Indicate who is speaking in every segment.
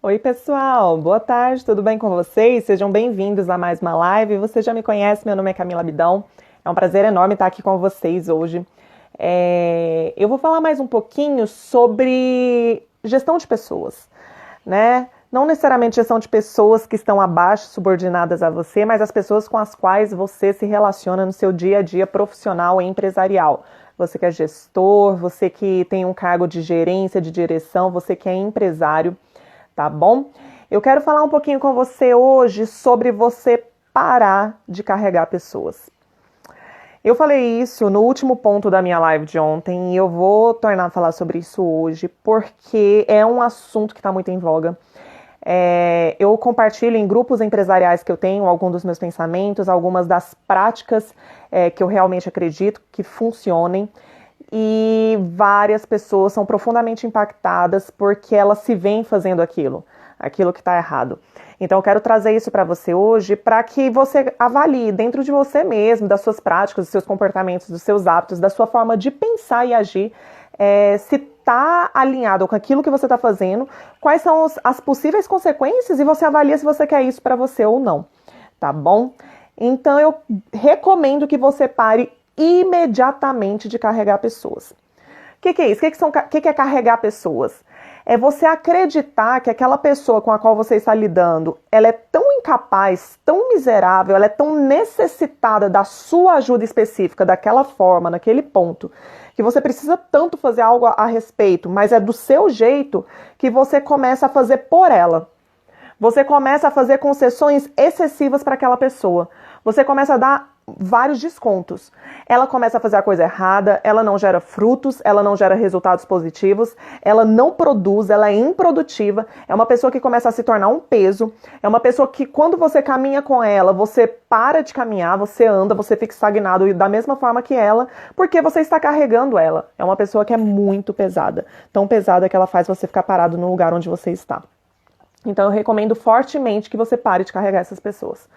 Speaker 1: Oi, pessoal, boa tarde, tudo bem com vocês? Sejam bem-vindos a mais uma live. Você já me conhece, meu nome é Camila Abidão. É um prazer enorme estar aqui com vocês hoje. Eu vou falar mais um pouquinho sobre gestão de pessoas, né? Não necessariamente gestão de pessoas que estão abaixo, subordinadas a você, mas as pessoas com as quais você se relaciona no seu dia a dia profissional e empresarial. Você que é gestor, você que tem um cargo de gerência, de direção, você que é empresário, tá bom? Eu quero falar um pouquinho com você hoje sobre você parar de carregar pessoas. Eu falei isso no último ponto da minha live de ontem e eu vou tornar a falar sobre isso hoje porque é um assunto que está muito em voga. Eu compartilho em grupos empresariais que eu tenho alguns dos meus pensamentos, algumas das práticas que eu realmente acredito que funcionem. E várias pessoas são profundamente impactadas porque elas se veem fazendo aquilo que está errado. Então eu quero trazer isso para você hoje para que você avalie dentro de você mesmo, das suas práticas, dos seus comportamentos, dos seus hábitos, da sua forma de pensar e agir, se está alinhado com aquilo que você está fazendo, quais são as possíveis consequências e você avalia se você quer isso para você ou não, tá bom? Então eu recomendo que você pare imediatamente de carregar pessoas. O que é isso? O que é carregar pessoas? É você acreditar que aquela pessoa com a qual você está lidando, ela é tão incapaz, tão miserável, ela é tão necessitada da sua ajuda específica, daquela forma, naquele ponto, que você precisa tanto fazer algo a respeito, mas é do seu jeito que você começa a fazer por ela. Você começa a fazer concessões excessivas para aquela pessoa. Você começa a dar vários descontos. Ela começa a fazer a coisa errada, ela não gera frutos, ela não gera resultados positivos, ela não produz, ela é improdutiva, é uma pessoa que começa a se tornar um peso, é uma pessoa que quando você caminha com ela, você para de caminhar, você anda, você fica estagnado da mesma forma que ela, porque você está carregando ela. É uma pessoa que é muito pesada, tão pesada que ela faz você ficar parado no lugar onde você está. Então eu recomendo fortemente que você pare de carregar essas pessoas.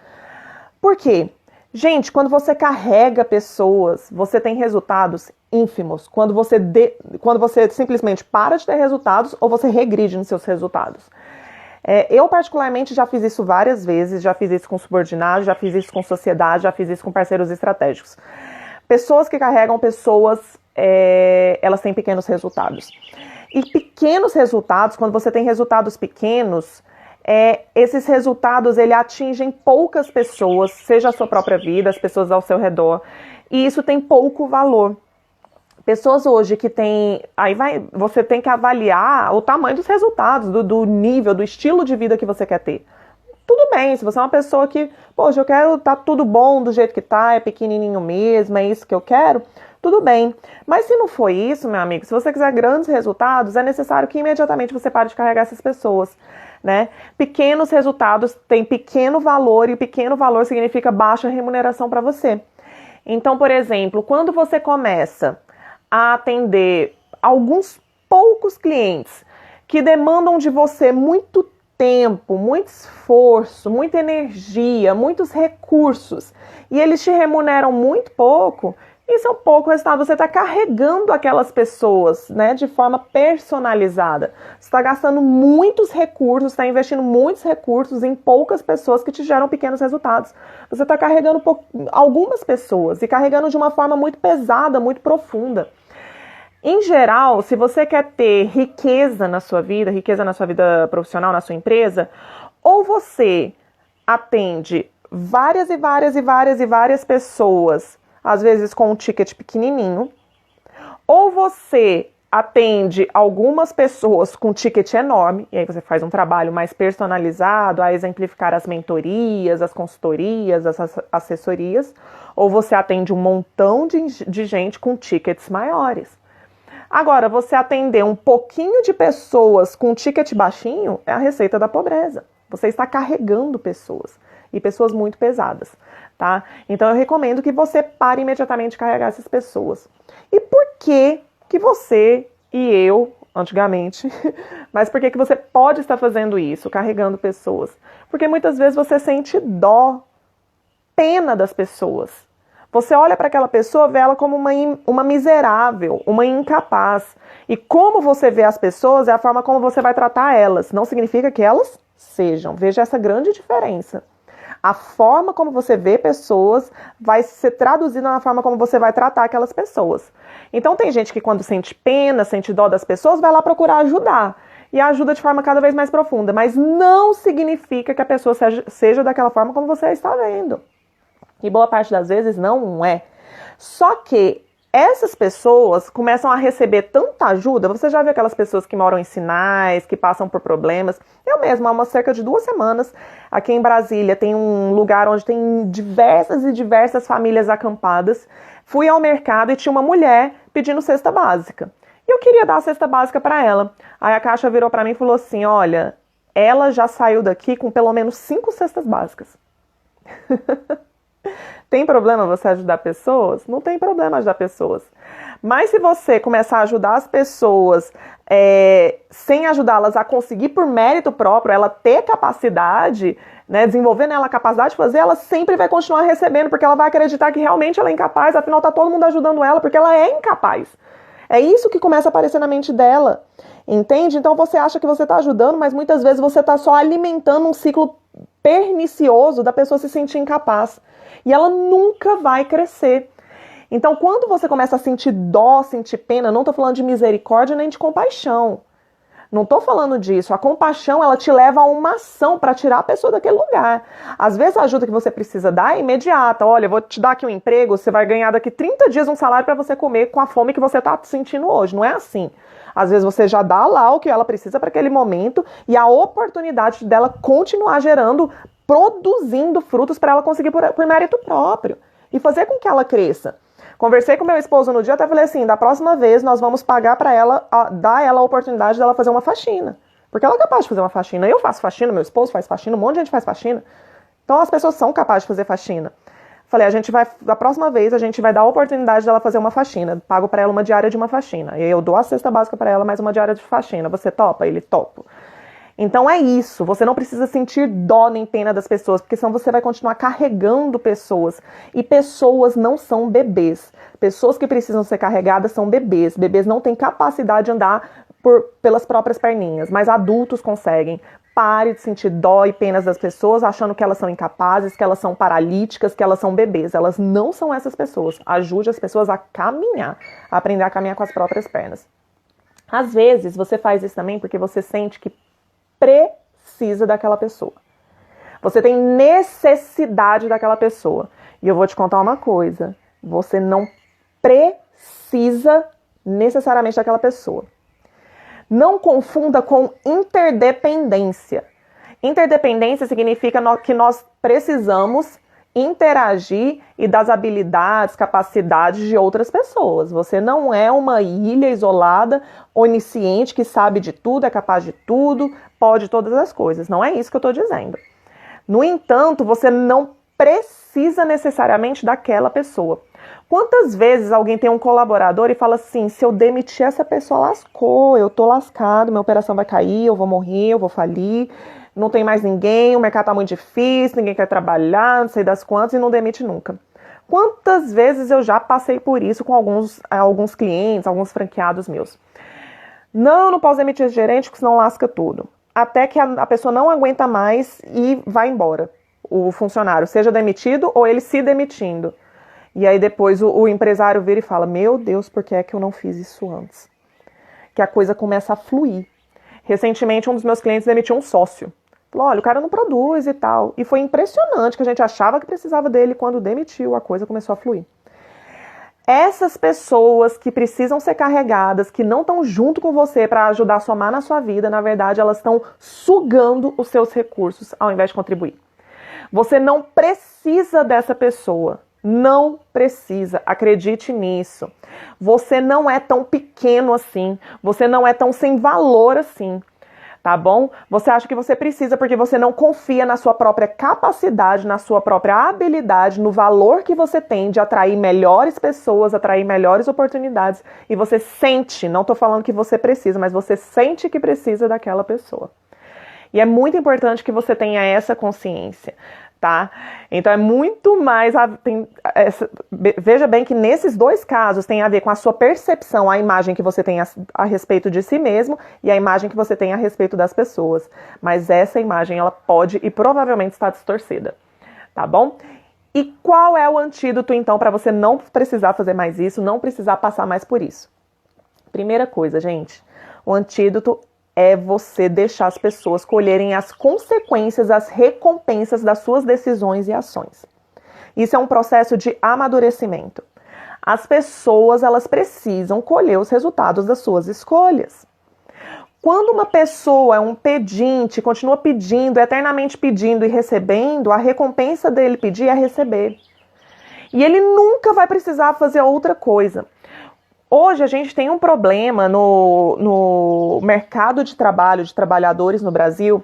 Speaker 1: Por quê? Gente, quando você carrega pessoas, você tem resultados ínfimos. Quando você simplesmente para de ter resultados ou você regride nos seus resultados. Eu, particularmente, já fiz isso várias vezes. Já fiz isso com subordinados, já fiz isso com sociedade, já fiz isso com parceiros estratégicos. Pessoas que carregam pessoas, elas têm pequenos resultados. E pequenos resultados, quando você tem resultados pequenos, esses resultados ele atingem poucas pessoas, seja a sua própria vida, as pessoas ao seu redor, e isso tem pouco valor. Pessoas hoje que têm, você tem que avaliar o tamanho dos resultados, do nível, do estilo de vida que você quer ter. Tudo bem, se você é uma pessoa que, poxa, eu quero tá tudo bom do jeito que tá, é pequenininho mesmo, é isso que eu quero, tudo bem. Mas se não for isso, meu amigo, se você quiser grandes resultados, é necessário que imediatamente você pare de carregar essas pessoas, né? Pequenos resultados têm pequeno valor e pequeno valor significa baixa remuneração para você. Então, por exemplo, quando você começa a atender alguns poucos clientes que demandam de você muito tempo, muito esforço, muita energia, muitos recursos, e eles te remuneram muito pouco, isso é um pouco resultado. Você está carregando aquelas pessoas, né, de forma personalizada. Você está gastando muitos recursos, está investindo muitos recursos em poucas pessoas que te geram pequenos resultados. Você está carregando algumas pessoas e carregando de uma forma muito pesada, muito profunda. Em geral, se você quer ter riqueza na sua vida profissional, na sua empresa, ou você atende várias e várias e várias e várias pessoas, às vezes com um ticket pequenininho, ou você atende algumas pessoas com ticket enorme, e aí você faz um trabalho mais personalizado, a exemplificar as mentorias, as consultorias, as assessorias, ou você atende um montão de gente com tickets maiores. Agora, você atender um pouquinho de pessoas com ticket baixinho é a receita da pobreza. Você está carregando pessoas, e pessoas muito pesadas, tá? Então eu recomendo que você pare imediatamente de carregar essas pessoas. E por que você e eu, antigamente, mas por que você pode estar fazendo isso, carregando pessoas? Porque muitas vezes você sente dó, pena das pessoas. Você olha para aquela pessoa, vê ela como uma miserável, uma incapaz. E como você vê as pessoas é a forma como você vai tratar elas. Não significa que elas sejam. Veja essa grande diferença. A forma como você vê pessoas vai ser traduzida na forma como você vai tratar aquelas pessoas. Então tem gente que quando sente pena, sente dó das pessoas, vai lá procurar ajudar. E ajuda de forma cada vez mais profunda. Mas não significa que a pessoa seja daquela forma como você está vendo. E boa parte das vezes não é. Só que essas pessoas começam a receber tanta ajuda. Você já viu aquelas pessoas que moram em Sinais, que passam por problemas? Eu mesma, há cerca de 2 semanas, aqui em Brasília, tem um lugar onde tem diversas e diversas famílias acampadas. Fui ao mercado e tinha uma mulher pedindo cesta básica. E eu queria dar a cesta básica para ela. Aí a caixa virou para mim e falou assim, olha, ela já saiu daqui com pelo menos 5 cestas básicas. Tem problema você ajudar pessoas? Não tem problema ajudar pessoas. Mas se você começar a ajudar as pessoas sem ajudá-las a conseguir por mérito próprio, ela ter capacidade, né, desenvolver nela a capacidade de fazer, ela sempre vai continuar recebendo, porque ela vai acreditar que realmente ela é incapaz, afinal tá todo mundo ajudando ela, porque ela é incapaz. É isso que começa a aparecer na mente dela, entende? Então você acha que você está ajudando, mas muitas vezes você está só alimentando um ciclo pernicioso da pessoa se sentir incapaz. E ela nunca vai crescer. Então, quando você começa a sentir dó, sentir pena, não estou falando de misericórdia nem de compaixão. Não estou falando disso. A compaixão, ela te leva a uma ação para tirar a pessoa daquele lugar. Às vezes a ajuda que você precisa dar é imediata. Olha, eu vou te dar aqui um emprego, você vai ganhar daqui 30 dias um salário para você comer com a fome que você está sentindo hoje. Não é assim. Às vezes você já dá lá o que ela precisa para aquele momento e a oportunidade dela continuar gerando, produzindo frutos para ela conseguir por mérito próprio e fazer com que ela cresça. Conversei com meu esposo no dia, até falei assim, da próxima vez nós vamos pagar para ela, dar ela a oportunidade dela fazer uma faxina. Porque ela é capaz de fazer uma faxina. Eu faço faxina, meu esposo faz faxina, um monte de gente faz faxina. Então as pessoas são capazes de fazer faxina. Falei, da próxima vez a gente vai dar a oportunidade dela fazer uma faxina. Pago para ela uma diária de uma faxina. E eu dou a cesta básica para ela, mais uma diária de faxina. Você topa? Ele topa. Então é isso, você não precisa sentir dó nem pena das pessoas, porque senão você vai continuar carregando pessoas. E pessoas não são bebês. Pessoas que precisam ser carregadas são bebês. Bebês não têm capacidade de andar pelas próprias perninhas, mas adultos conseguem. Pare de sentir dó e penas das pessoas, achando que elas são incapazes, que elas são paralíticas, que elas são bebês. Elas não são essas pessoas. Ajude as pessoas a caminhar, a aprender a caminhar com as próprias pernas. Às vezes, você faz isso também porque você sente que precisa daquela pessoa. Você tem necessidade daquela pessoa. E eu vou te contar uma coisa. Você não precisa necessariamente daquela pessoa. Não confunda com interdependência. Interdependência significa que nós precisamos interagir e das habilidades, capacidades de outras pessoas. Você não é uma ilha isolada, onisciente, que sabe de tudo, é capaz de tudo, pode todas as coisas. Não é isso que eu estou dizendo. No entanto, você não precisa necessariamente daquela pessoa. Quantas vezes alguém tem um colaborador e fala assim, se eu demitir essa pessoa, lascou, eu tô lascado, minha operação vai cair, eu vou morrer, eu vou falir, não tem mais ninguém, o mercado tá muito difícil, ninguém quer trabalhar, não sei das quantas e não demite nunca. Quantas vezes eu já passei por isso com alguns clientes, alguns franqueados meus. Não posso demitir esse gerente, porque senão lasca tudo. Até que a pessoa não aguenta mais e vai embora, o funcionário, seja demitido ou ele se demitindo. E aí depois o empresário vira e fala, meu Deus, por que é que eu não fiz isso antes? Que a coisa começa a fluir. Recentemente, um dos meus clientes demitiu um sócio. Falou, olha, o cara não produz e tal. E foi impressionante que a gente achava que precisava dele. Quando demitiu, a coisa começou a fluir. Essas pessoas que precisam ser carregadas, que não estão junto com você para ajudar a somar na sua vida, na verdade, elas estão sugando os seus recursos ao invés de contribuir. Você não precisa dessa pessoa. Não precisa, acredite nisso. Você não é tão pequeno assim, você não é tão sem valor assim, tá bom? Você acha que você precisa porque você não confia na sua própria capacidade, na sua própria habilidade, no valor que você tem de atrair melhores pessoas, atrair melhores oportunidades. E você sente, não tô falando que você precisa, mas você sente que precisa daquela pessoa. E é muito importante que você tenha essa consciência. tá? Então é muito mais, veja bem que nesses dois casos tem a ver com a sua percepção, a imagem que você tem a respeito de si mesmo e a imagem que você tem a respeito das pessoas, mas essa imagem ela pode e provavelmente está distorcida, tá bom? E qual é o antídoto então para você não precisar fazer mais isso, não precisar passar mais por isso? Primeira coisa, gente, o antídoto é você deixar as pessoas colherem as consequências, as recompensas das suas decisões e ações. Isso é um processo de amadurecimento. As pessoas, elas precisam colher os resultados das suas escolhas. Quando uma pessoa é um pedinte, continua pedindo, eternamente pedindo e recebendo, a recompensa dele pedir é receber. E ele nunca vai precisar fazer outra coisa. Hoje a gente tem um problema no mercado de trabalho de trabalhadores no Brasil,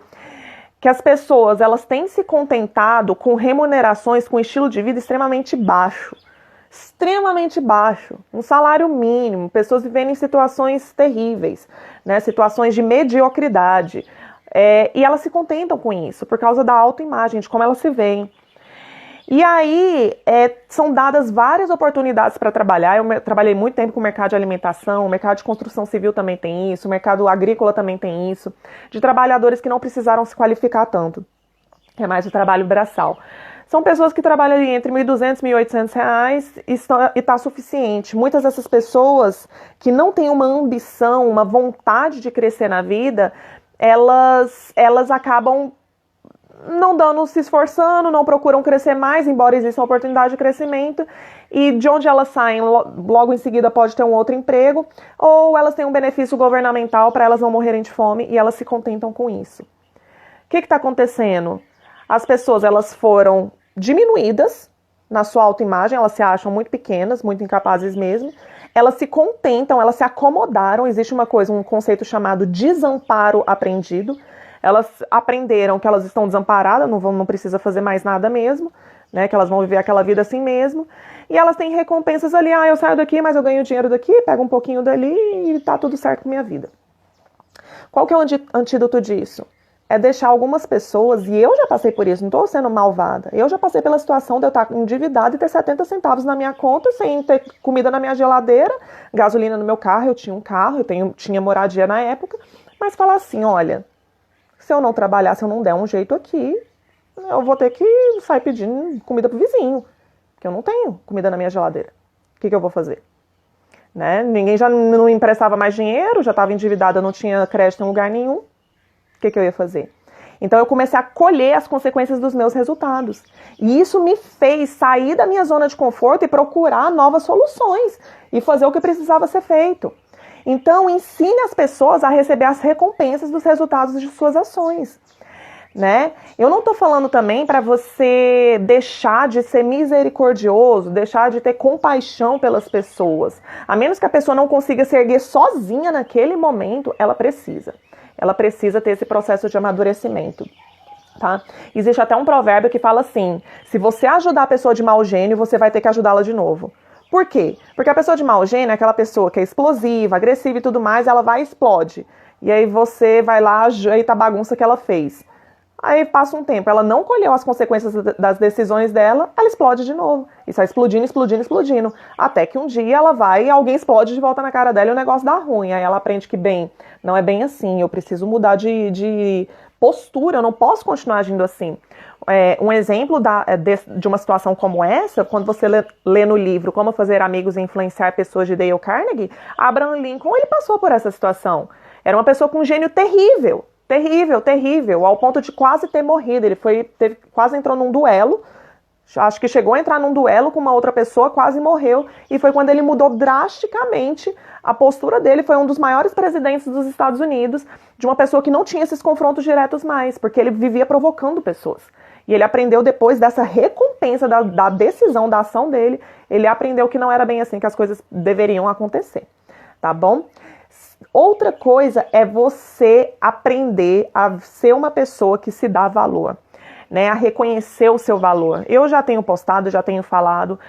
Speaker 1: que as pessoas elas têm se contentado com remunerações, com estilo de vida extremamente baixo. Extremamente baixo, um salário mínimo, pessoas vivendo em situações terríveis, né, situações de mediocridade. E elas se contentam com isso, por causa da autoimagem, de como elas se veem. E aí, são dadas várias oportunidades para trabalhar. Eu trabalhei muito tempo com o mercado de alimentação, o mercado de construção civil também tem isso, o mercado agrícola também tem isso, de trabalhadores que não precisaram se qualificar tanto. É mais o trabalho braçal. São pessoas que trabalham ali entre R$ 1.200 e R$ 1.800 e está suficiente. Muitas dessas pessoas que não têm uma ambição, uma vontade de crescer na vida, elas acabam não se esforçando, não procuram crescer mais, embora exista uma oportunidade de crescimento, e de onde elas saem, logo em seguida pode ter um outro emprego, ou elas têm um benefício governamental para elas não morrerem de fome, e elas se contentam com isso. O que está acontecendo? As pessoas elas foram diminuídas na sua autoimagem, elas se acham muito pequenas, muito incapazes mesmo, elas se contentam, elas se acomodaram, existe um conceito chamado desamparo aprendido. Elas aprenderam que elas estão desamparadas, não precisa fazer mais nada mesmo, né? Que elas vão viver aquela vida assim mesmo. E elas têm recompensas ali, eu saio daqui, mas eu ganho dinheiro daqui, pego um pouquinho dali e tá tudo certo com minha vida. Qual que é o antídoto disso? É deixar algumas pessoas, e eu já passei por isso, não estou sendo malvada, eu já passei pela situação de eu estar endividada e ter 70 centavos na minha conta, sem ter comida na minha geladeira, gasolina no meu carro, eu tinha um carro, tinha moradia na época, mas falar assim, olha, se eu não trabalhar, se eu não der um jeito aqui, eu vou ter que sair pedindo comida pro vizinho, porque eu não tenho comida na minha geladeira. O que eu vou fazer? Né? Ninguém já não emprestava mais dinheiro, já estava endividada, não tinha crédito em lugar nenhum. O que eu ia fazer? Então eu comecei a colher as consequências dos meus resultados. E isso me fez sair da minha zona de conforto e procurar novas soluções e fazer o que precisava ser feito. Então, ensine as pessoas a receber as recompensas dos resultados de suas ações, né? Eu não estou falando também para você deixar de ser misericordioso, deixar de ter compaixão pelas pessoas. A menos que a pessoa não consiga se erguer sozinha naquele momento, ela precisa. Ela precisa ter esse processo de amadurecimento, tá? Existe até um provérbio que fala assim, se você ajudar a pessoa de mau gênio, você vai ter que ajudá-la de novo. Por quê? Porque a pessoa de mau gênio é aquela pessoa que é explosiva, agressiva e tudo mais, ela vai e explode. E aí você vai lá, ajeita a bagunça que ela fez. Aí passa um tempo, ela não colheu as consequências das decisões dela, ela explode de novo. E sai explodindo, explodindo, explodindo. Até que um dia ela vai e alguém explode de volta na cara dela e o negócio dá ruim. Aí ela aprende que, não é bem assim, eu preciso mudar de postura, eu não posso continuar agindo assim. Um exemplo de uma situação como essa, quando você lê no livro Como Fazer Amigos e Influenciar Pessoas de Dale Carnegie, Abraham Lincoln, ele passou por essa situação. Era uma pessoa com um gênio terrível, terrível, ao ponto de quase ter morrido. Ele quase entrou num duelo, acho que chegou a entrar num duelo com uma outra pessoa, quase morreu, e foi quando ele mudou drasticamente a postura dele. Foi um dos maiores presidentes dos Estados Unidos, de uma pessoa que não tinha esses confrontos diretos mais, porque ele vivia provocando pessoas. E ele aprendeu depois dessa recompensa da decisão, da ação dele, ele aprendeu que não era bem assim que as coisas deveriam acontecer, tá bom? Outra coisa é você aprender a ser uma pessoa que se dá valor, né? A reconhecer o seu valor. Eu já tenho postado, já tenho falado,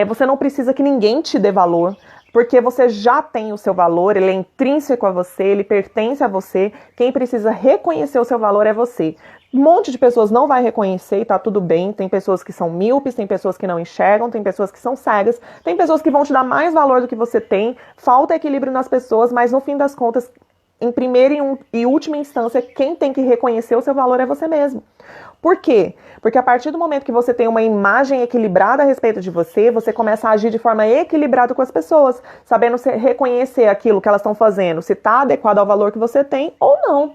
Speaker 1: você não precisa que ninguém te dê valor, porque você já tem o seu valor, ele é intrínseco a você, ele pertence a você. Quem precisa reconhecer o seu valor é você. Um monte de pessoas não vai reconhecer e tá tudo bem. Tem pessoas que são míopes, tem pessoas que não enxergam, tem pessoas que são cegas, tem pessoas que vão te dar mais valor do que você tem. Falta equilíbrio nas pessoas, mas no fim das contas, em primeira e última instância, quem tem que reconhecer o seu valor é você mesmo. Por quê? Porque a partir do momento que você tem uma imagem equilibrada a respeito de você, você começa a agir de forma equilibrada com as pessoas, sabendo reconhecer aquilo que elas estão fazendo, se está adequado ao valor que você tem ou não.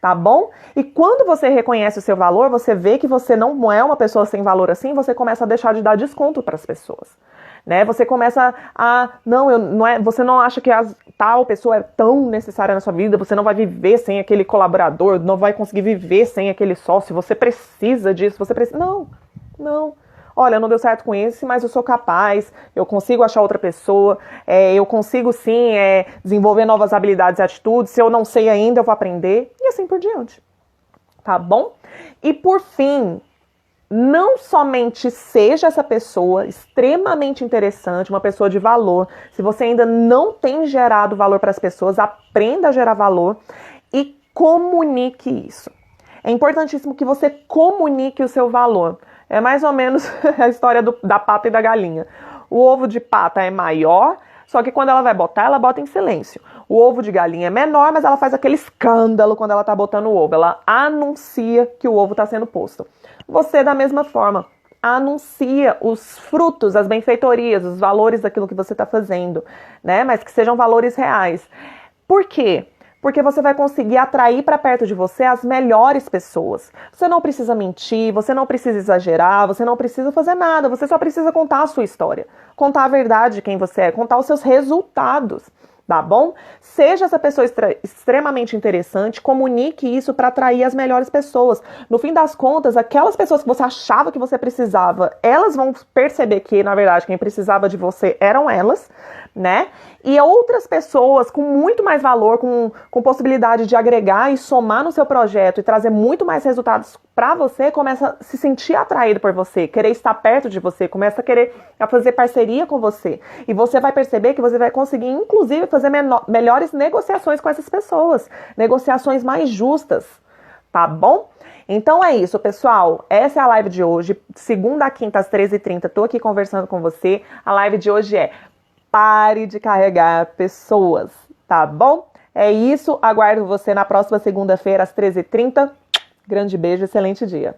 Speaker 1: Tá bom? E quando você reconhece o seu valor, você vê que você não é uma pessoa sem valor assim, você começa a deixar de dar desconto para as pessoas. Né? Você começa a... você não acha que tal pessoa é tão necessária na sua vida, você não vai viver sem aquele colaborador, não vai conseguir viver sem aquele sócio, você precisa disso, você precisa... Não. Olha, não deu certo com esse, mas eu sou capaz, eu consigo achar outra pessoa, eu consigo sim desenvolver novas habilidades e atitudes, se eu não sei ainda, eu vou aprender, e assim por diante. Tá bom? E por fim, não somente seja essa pessoa extremamente interessante, uma pessoa de valor. Se você ainda não tem gerado valor para as pessoas, aprenda a gerar valor e comunique isso. É importantíssimo que você comunique o seu valor. É mais ou menos a história da pata e da galinha. O ovo de pata é maior, só que quando ela vai botar, ela bota em silêncio. O ovo de galinha é menor, mas ela faz aquele escândalo quando ela tá botando o ovo. Ela anuncia que o ovo está sendo posto. Você, da mesma forma, anuncia os frutos, as benfeitorias, os valores daquilo que você está fazendo, né? Mas que sejam valores reais. Por quê? Porque você vai conseguir atrair para perto de você as melhores pessoas. Você não precisa mentir, você não precisa exagerar, você não precisa fazer nada, você só precisa contar a sua história, contar a verdade de quem você é, contar os seus resultados. Tá bom? Seja essa pessoa extremamente interessante, comunique isso para atrair as melhores pessoas. No fim das contas, aquelas pessoas que você achava que você precisava, elas vão perceber que, na verdade, quem precisava de você eram elas, né? E outras pessoas com muito mais valor, com possibilidade de agregar e somar no seu projeto e trazer muito mais resultados para você, começa a se sentir atraído por você, querer estar perto de você, começa a querer fazer parceria com você. E você vai perceber que você vai conseguir, inclusive, fazer melhores negociações com essas pessoas, negociações mais justas, tá bom? Então é isso, pessoal. Essa é a live de hoje. Segunda a quinta, às 13h30, tô aqui conversando com você. A live de hoje é: pare de carregar pessoas, tá bom? É isso, aguardo você na próxima segunda-feira, às 13h30. Grande beijo, excelente dia.